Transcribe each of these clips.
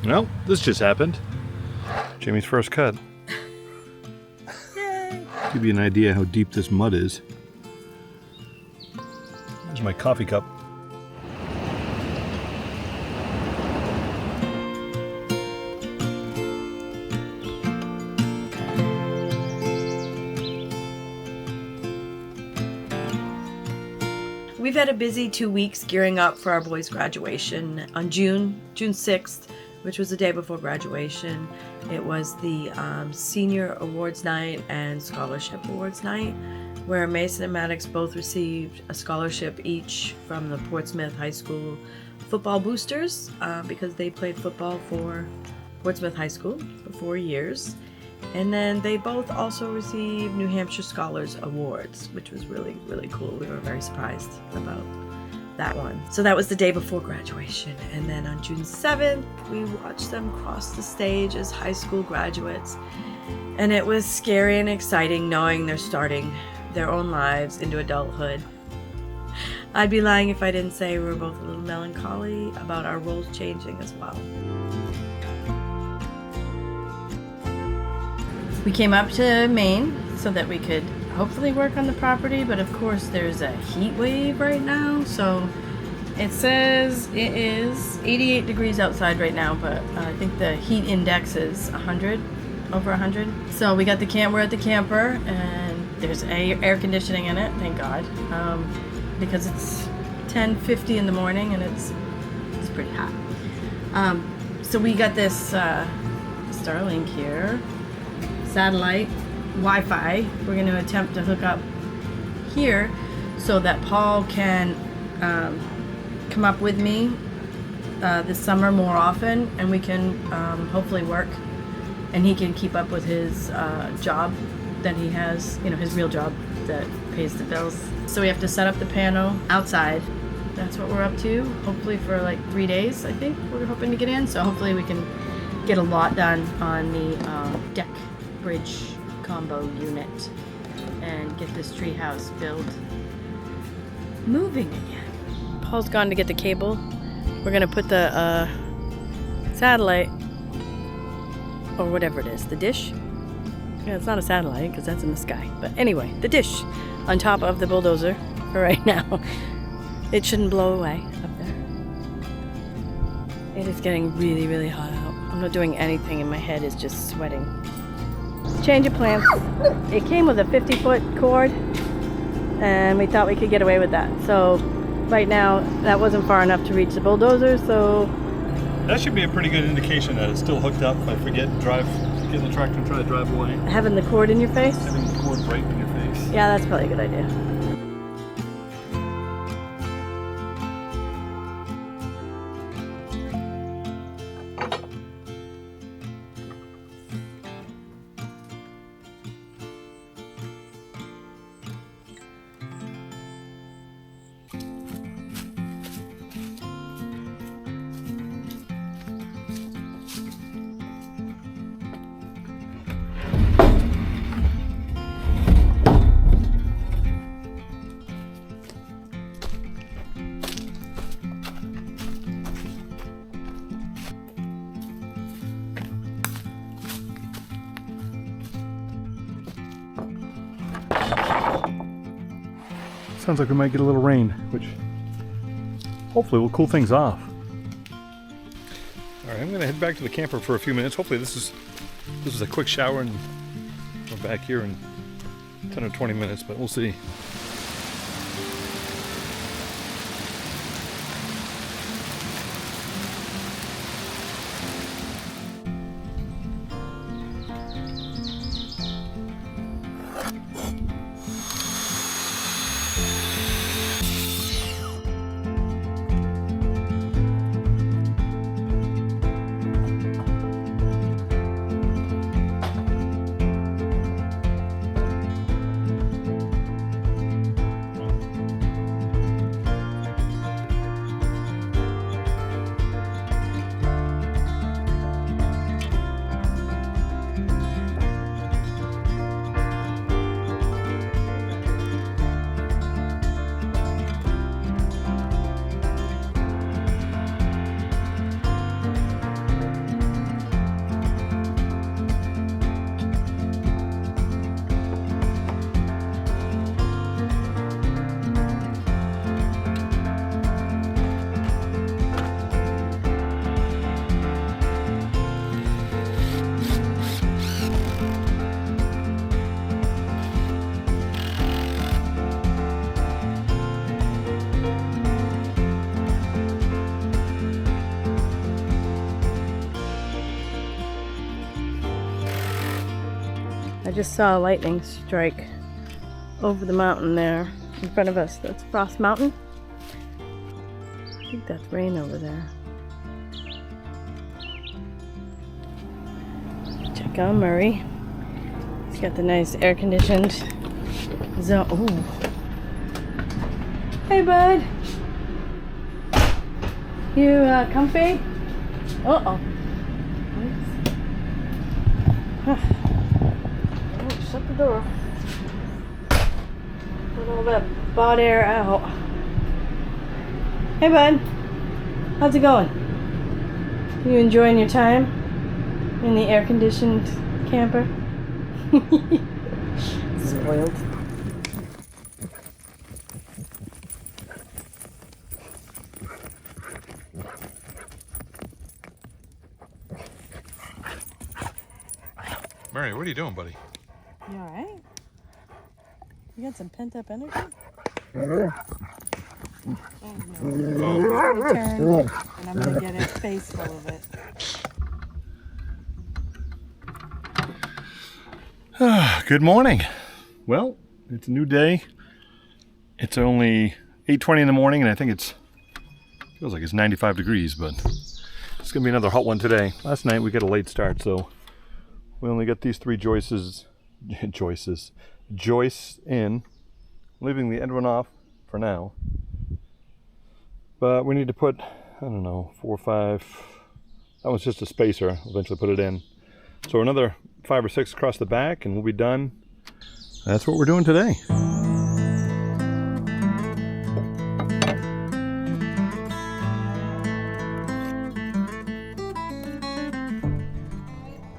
Well, this just happened. Jayme's first cut. Yay! Give you an idea how deep this mud is. Here's my coffee cup. We've had a busy 2 weeks gearing up for our boys' graduation on June 6th, which was the day before graduation. It was the senior awards night and scholarship awards night, where Mason and Maddox both received a scholarship each from the Portsmouth High School football boosters because they played football for Portsmouth High School for 4 years. And then they both also received New Hampshire Scholars Awards, which was really, really cool. We were very surprised about that one. So that was the day before graduation. And then on June 7th, we watched them cross the stage as high school graduates. And it was scary and exciting knowing they're starting their own lives into adulthood. I'd be lying if I didn't say we were both a little melancholy about our roles changing as well. We came up to Maine so that we could hopefully work on the property, but of course there's a heat wave right now, so it says it is 88 degrees outside right now, but I think the heat index is 100, over 100. So we got we're at the camper, and there's air conditioning in it, thank God, because it's 10:50 in the morning and it's pretty hot. So we got this Starlink here. Satellite Wi-Fi. We're going to attempt to hook up here so that Paul can come up with me this summer more often, and we can hopefully work, and he can keep up with his job that he has, his real job that pays the bills. So we have to set up the panel outside. That's what we're up to, hopefully for like 3 days, I think we're hoping to get in. So hopefully we can get a lot done on the deck bridge combo unit and get this treehouse build moving again. Paul's gone to get the cable. We're gonna put the satellite, or whatever it is, the dish. Yeah, it's not a satellite because that's in the sky. But anyway, the dish on top of the bulldozer for right now. It shouldn't blow away up there. It is getting really, really hot out. I'm not doing anything and my head is just sweating. Change of plans. It came with a 50-foot cord and we thought we could get away with that. So right now that wasn't far enough to reach the bulldozer, so That should be a pretty good indication that it's still hooked up. If I forget, get in the tractor and try to drive away. having the cord in your face? Having the cord right in your face. Yeah, that's probably a good idea. Sounds like we might get a little rain, which hopefully will cool things off. All right, I'm gonna head back to the camper for a few minutes. Hopefully this is a quick shower and we're back here in 10 or 20 minutes, but we'll see. I just saw a lightning strike over the mountain there in front of us. That's Frost Mountain. I think that's rain over there. Check out Murray. He's got the nice air-conditioned zone. Ooh. Hey, bud. You comfy? Uh-oh. Oh, shut the door. Put all that bot air out. Hey, bud. How's it going? You enjoying your time in the air-conditioned camper? Spoiled. Mary, what are you doing, buddy? You alright? You got some pent-up energy? Oh no. Return, and I'm gonna get a face full of it. Good morning. Well, it's a new day. It's only 8:20 in the morning, and I think feels like it's 95 degrees, but it's gonna be another hot one today. Last night we got a late start, so we only got these 3 joists in, leaving the end one off for now. But we need to put, I don't know, 4 or 5. That one's just a spacer. Eventually put it in. So another 5 or 6 across the back, and we'll be done. That's what we're doing today.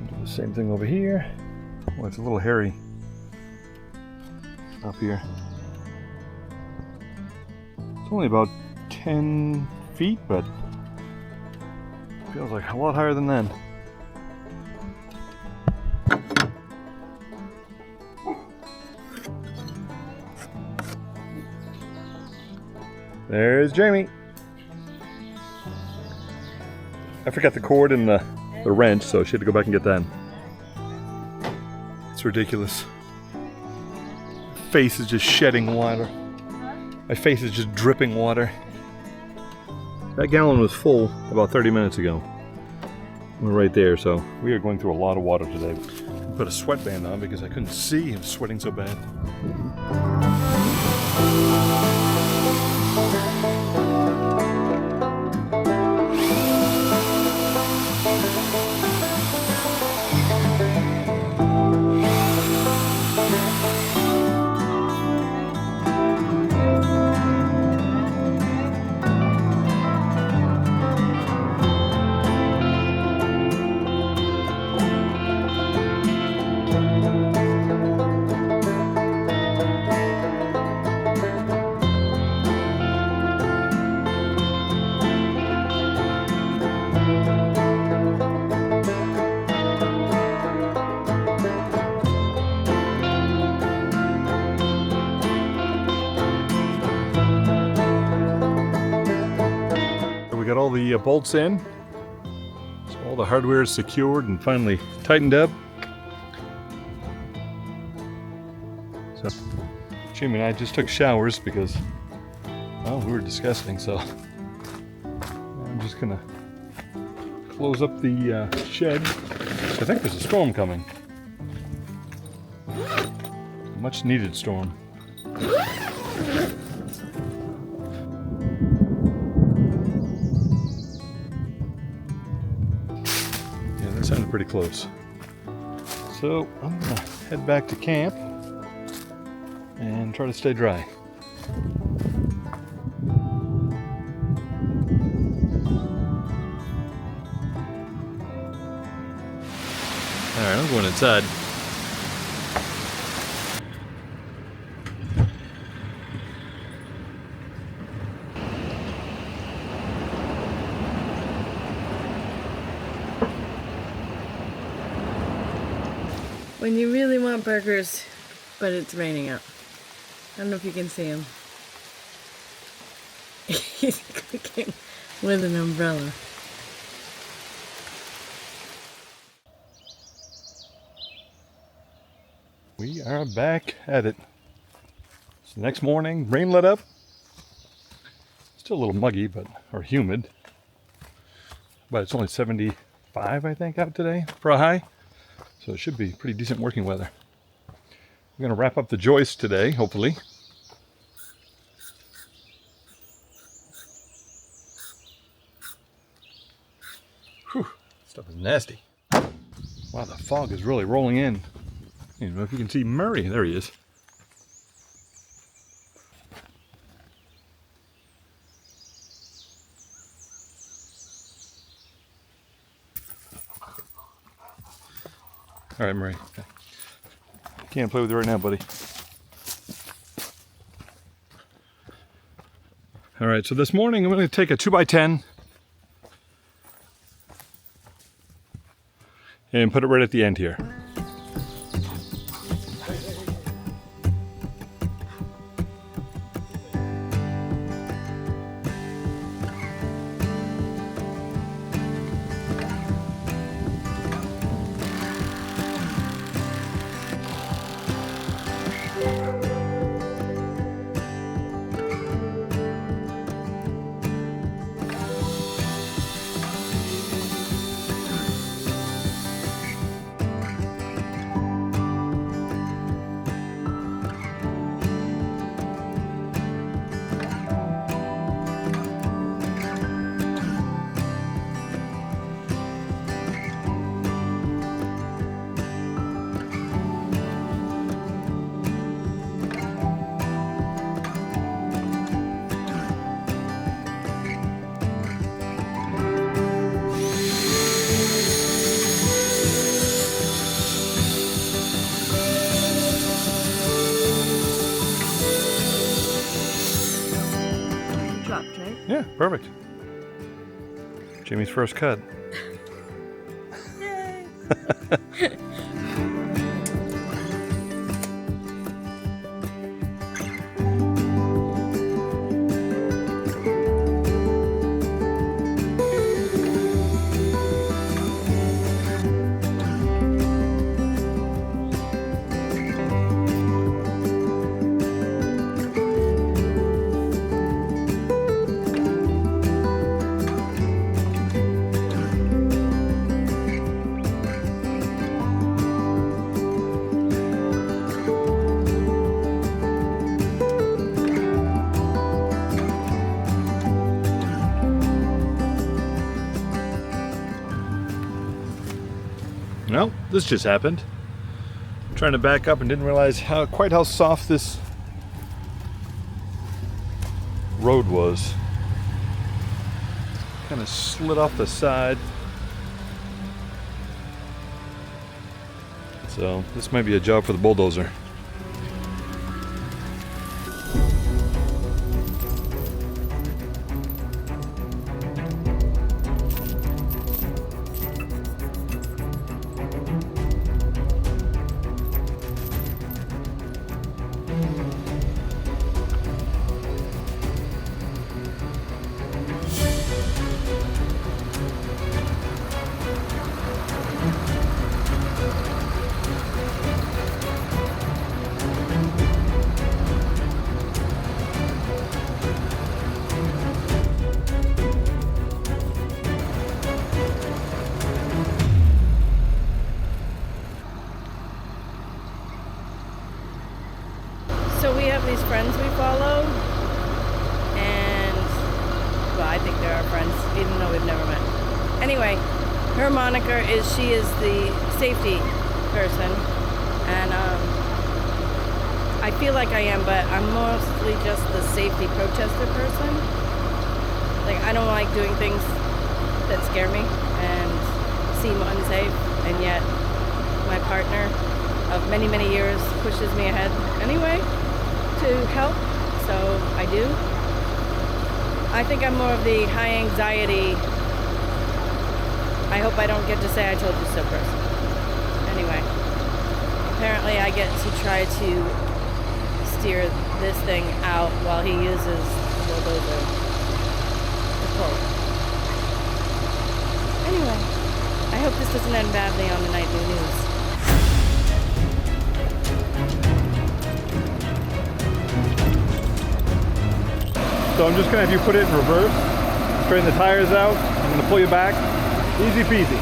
Do the same thing over here. Well, it's a little hairy up here. It's only about 10 feet, but feels like a lot higher than that. There's Jayme. I forgot the cord and the wrench, so she had to go back and get that. It's ridiculous. My face is just shedding water. My face is just dripping water. That gallon was full about 30 minutes ago. We're right there, so we are going through a lot of water today. I put a sweatband on because I couldn't see. I was sweating so bad. Got all the bolts in, so all the hardware is secured and finally tightened up. So Jayme and I just took showers because, well, we were disgusting, so I'm just gonna close up the shed. I think there's a storm coming. A much needed storm. Sounded pretty close. So I'm gonna head back to camp and try to stay dry. Alright, I'm going inside. When you really want burgers, but it's raining out. I don't know if you can see him. He's cooking with an umbrella. We are back at it. It's the next morning, rain let up. Still a little muggy, or humid. But it's only 75, I think, out today for a high. So it should be pretty decent working weather. We're going to wrap up the joists today, hopefully. Whew, stuff is nasty. Wow, the fog is really rolling in. I don't know if you can see Murray. There he is. All right, Murray. Can't play with you right now, buddy. All right, so this morning I'm going to take a 2x10 and put it right at the end here. Yeah, perfect. Jayme's first cut. Yay! Well, this just happened. I'm trying to back up and didn't realize quite how soft this road was. Kind of slid off the side. So this might be a job for the bulldozer. So we have these friends we follow, and, well, I think they're our friends, even though we've never met. Anyway, her moniker is she is the safety person, and I feel like I am, but I'm mostly just the safety protester person. Like, I don't like doing things that scare me and seem unsafe, and yet my partner of many, many years pushes me ahead anyway to help, so I do. I think I'm more of the high anxiety, I hope I don't get to say I told you so person. Anyway, apparently I get to try to steer this thing out while he uses the bulldozer to pull. Anyway, I hope this doesn't end badly on the nightly news. So I'm just gonna have you put it in reverse, straighten the tires out. I'm gonna pull you back. Easy peasy.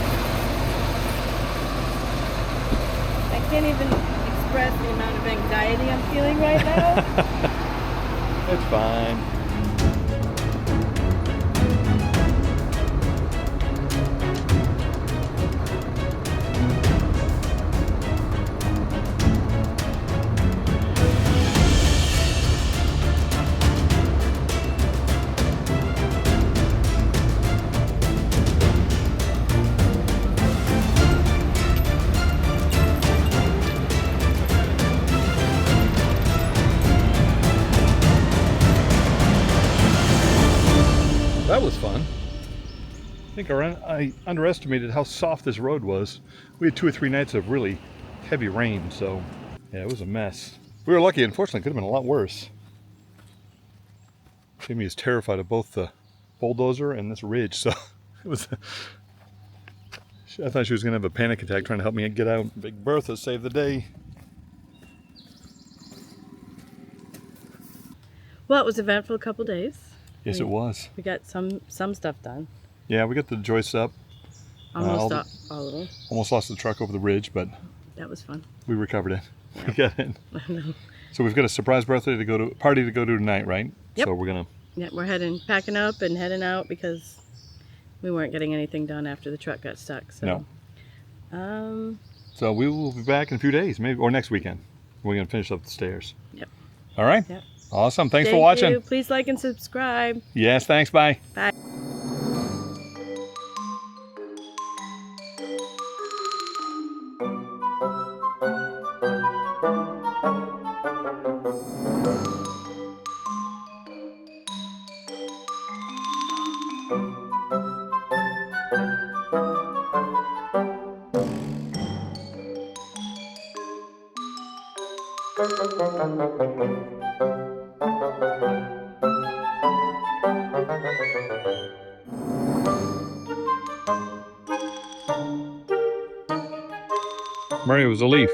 I can't even express the amount of anxiety I'm feeling right now. It's fine. That was fun. I think I underestimated how soft this road was. We had 2 or 3 nights of really heavy rain, so yeah, it was a mess. We were lucky. Unfortunately, it could have been a lot worse. Jayme is terrified of both the bulldozer and this ridge, so it was. I thought she was going to have a panic attack trying to help me get out. Big Bertha saved the day. Well, it was an eventful couple days. Yes, it was. We got some stuff done. Yeah, we got the joists up. All of them. Almost lost the truck over the ridge, but That was fun. we recovered it. Yeah. We got it. So we've got a surprise birthday to go to, party to go to tonight, right? Yep. So we're gonna. Yeah, we're packing up and heading out because we weren't getting anything done after the truck got stuck. So. No. So we will be back in a few days, maybe, or next weekend. We're gonna finish up the stairs. Yep. All right. Yep. Awesome. Thanks for Thank watching. you. Please like and subscribe. Yes. Thanks. Bye. Bye. Mario was a leaf.